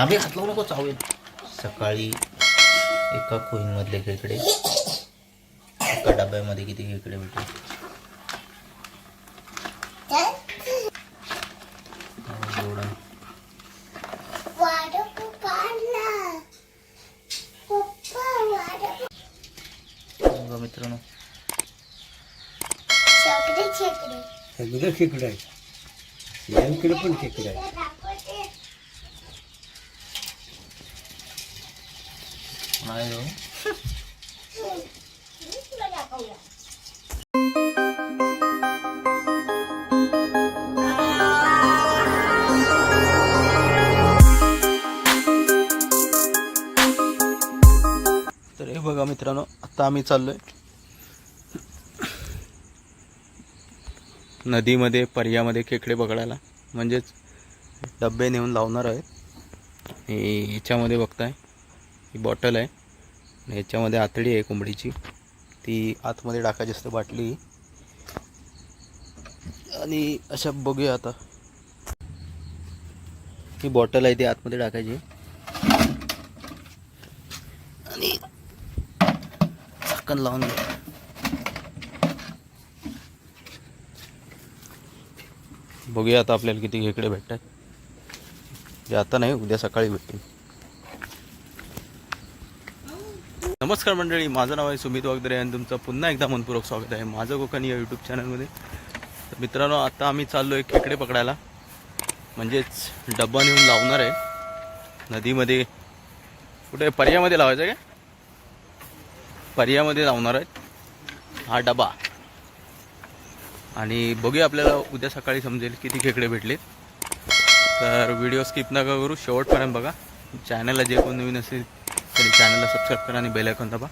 तांबे हात लावू नको, चावेल. सकाळी एका कोईनमधले खेकडे, एका डब्यामध्ये किती खेकडे भेटले. मित्रांनो सगळं खेकडं आहे, यांकडे पण खेकडं आहे. तर हे बघा मित्रांनो, आता आम्ही चाललोय नदीमध्ये, पर्यामध्ये खेकडे पकडायला. म्हणजेच डबे नेऊन लावणार आहेत. हे ह्याच्यामध्ये बघताय, ही बॉटल आहे आणि ह्याच्यामध्ये आतडी आहे कोंबडीची, ती आतमध्ये टाकायची असते बाटली. आणि अशा बघूया आता, ही बॉटल आहे ती आतमध्ये टाकायची आणि झाकण लावून घ्या. बघूया आता आपल्याला किती खेकडे भेटतात. जे आता नाही, उद्या सकाळी भेटतील. नमस्कार मंडळी, माझं नाव आहे सुमित वागदरे आणि तुमचं पुन्हा एकदा मनपूर्वक स्वागत आहे माझं कोकण या यूट्यूब चॅनलमध्ये. तर मित्रांनो, आता आम्ही चाललो आहे खेकडे पकडायला. म्हणजेच डब्बा नेऊन लावणार आहे नदीमध्ये. कुठे पर्यामध्ये लावायचं आहे का? पर्यामध्ये लावणार आहेत हा डबा. आणि बघूया, आपल्याला उद्या सकाळी समजेल किती खेकडे भेटले. तर व्हिडिओ स्किप नका करू, शेवटपर्यंत बघा. चॅनलला जे कोण नवीन असेल तरी चॅनलला सबस्क्राईब करा आणि बेल आयकॉन दाबा.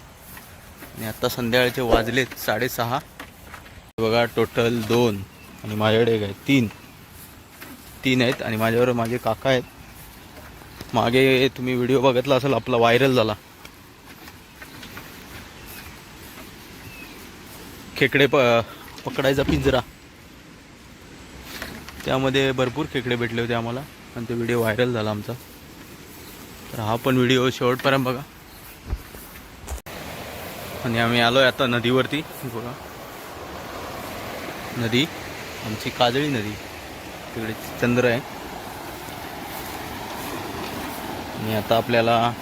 आणि आत्ता संध्याकाळचे वाजलेत 6:30. बघा, टोटल 2 आणि माझ्याकडे एक आहे, 3 आहेत. आणि माझ्यावर माझे काका आहेत. मागे तुम्ही व्हिडिओ बघितला असेल, आपला व्हायरल झाला, खेकडे पकडायचा पिंजरा. त्यामध्ये भरपूर खेकडे भेटले होते आम्हाला आणि ते व्हिडिओ व्हायरल झाला आमचा. तर हा पण व्हिडिओ शेवटपर्यंत बघा. आणि आम्ही आलो आहे आता नदीवरती. बघा, नदी आमची काजळी नदी, तिकडे चंद्र आहे. आणि आता आपल्याला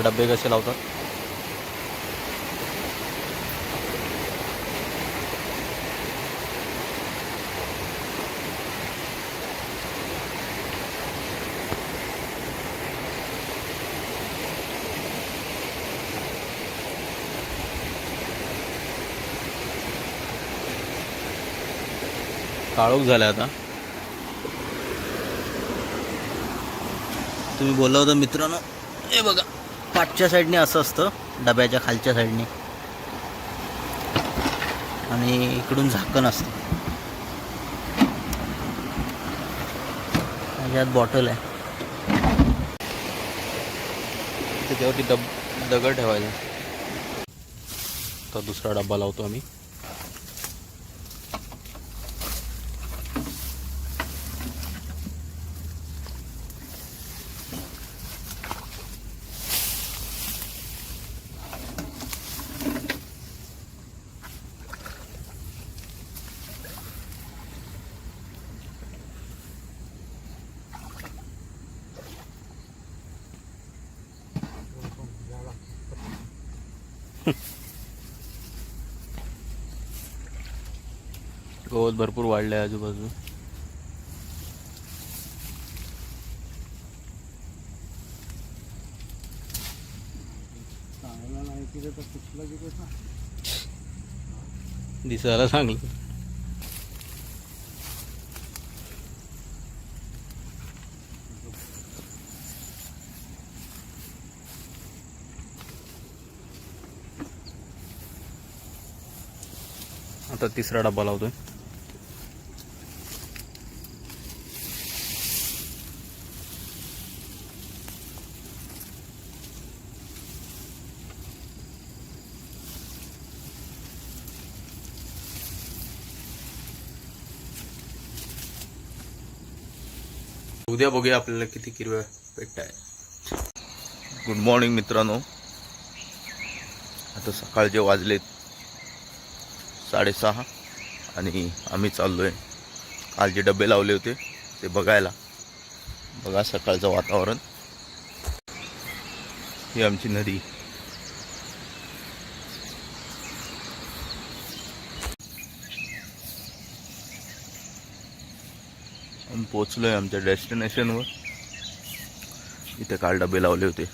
डबे कसे लावतात काळोख झाला आता. तुम्ही बोलला होता मित्रांनो, हे बघा, पाठच्या साईडने असं असतं, डब्याच्या खालच्या साईडने, आणि इकडून झाकण असतं. त्याच्यात बॉटल आहे, त्याच्यावरती दगड ठेवायचा. तर दुसरा डब्बा लावतो आम्ही. गवत भरपूर वाढलं आहे आजूबाजू. दिसायला चांगलं. आता तिसरा डब्बा लावतोय. उद्या बघूया आपल्याला किती किरव्या भेटत आहे. गुड मॉर्निंग मित्रांनो. आता सकाळचे वाजलेत 6:30 आणि आम्ही चाललो आहे. काल जे डबे लावले होते ते बघायला. बघा सकाळचं वातावरण. ही आमची नदी. आम्ही पोचलो आहे आमच्या डेस्टिनेशनवर. इथे काल डबे लावले होते.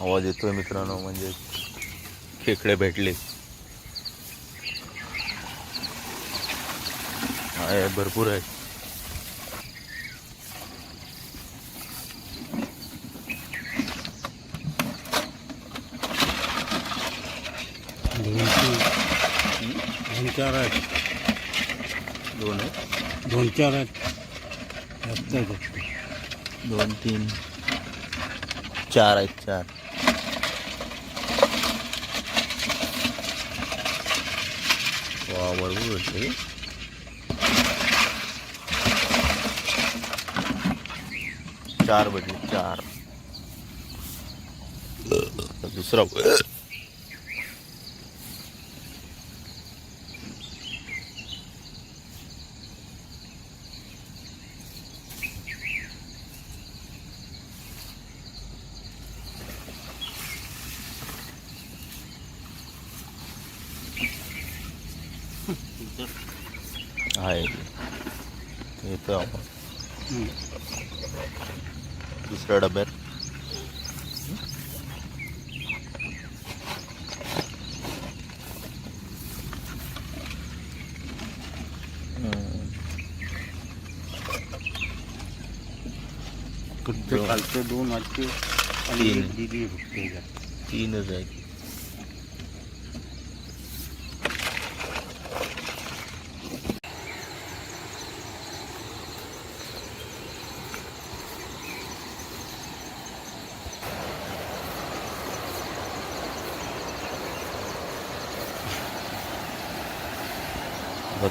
आवाज येतोय मित्रांनो, म्हणजे खेकडे भेटले. आहे भरपूर आहे. दोन चार आहेत. दोन आहे. 2-4 आहेत. जास्त आहेत. 2 3 4 आहेत. 4 वा भरपूर भेटले. 4 भेटले. 4 दुसरा आहे. येतो आपण दुसऱ्या डब्यात. कालचे 2 आजचे आणि 1 दिली फक्त. 3च आहेत.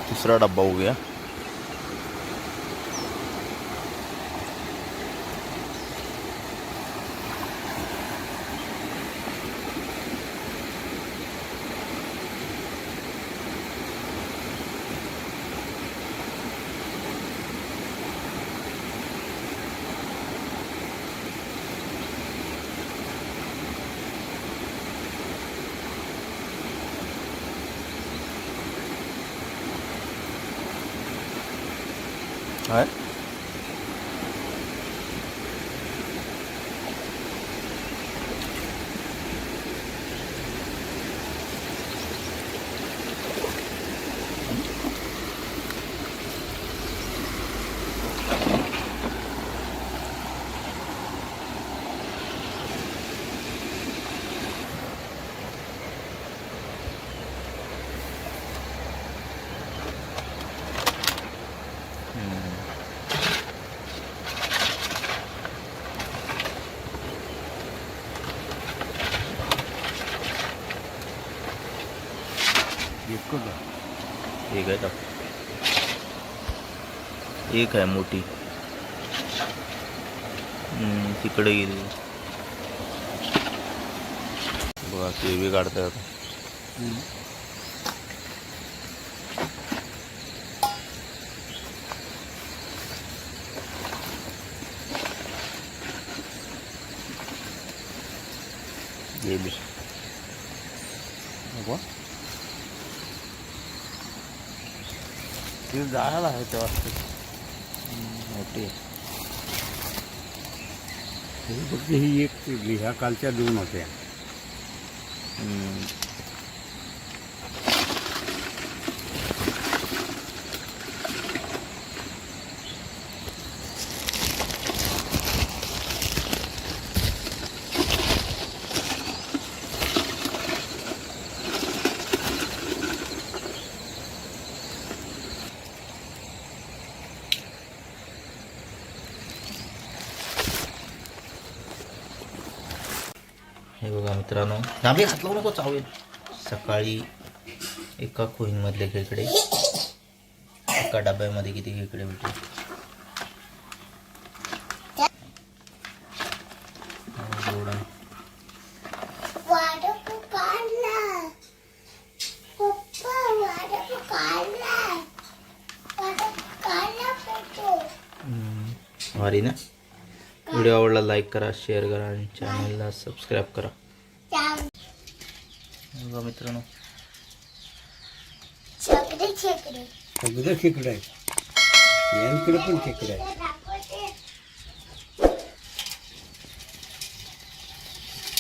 तिसरा डब्बा हो गया. है एक आहे. एक आहे मोठी. तिकडे गेली बघा. केवी काढताय आता. गेली बघा. ते जायला आहे तेव्हा मोठी आहे. फक्त ही एक ह्या कालच्या 2 होत्या. हे बघा मित्रांनो, आम्ही हात लावू नको चावेल. सकाळी एका खोईंमधले खेकडे, एका डब्यामध्ये किती खेकडे भेटले. भारी ना. व्हिडिओ आवडला लाईक करा, शेअर करा आणि चॅनलला सबस्क्राईब करा. बघा मित्रांनो, सगळं खेकडं आहे. यांकडे पण खेकडं आहे.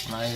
नाही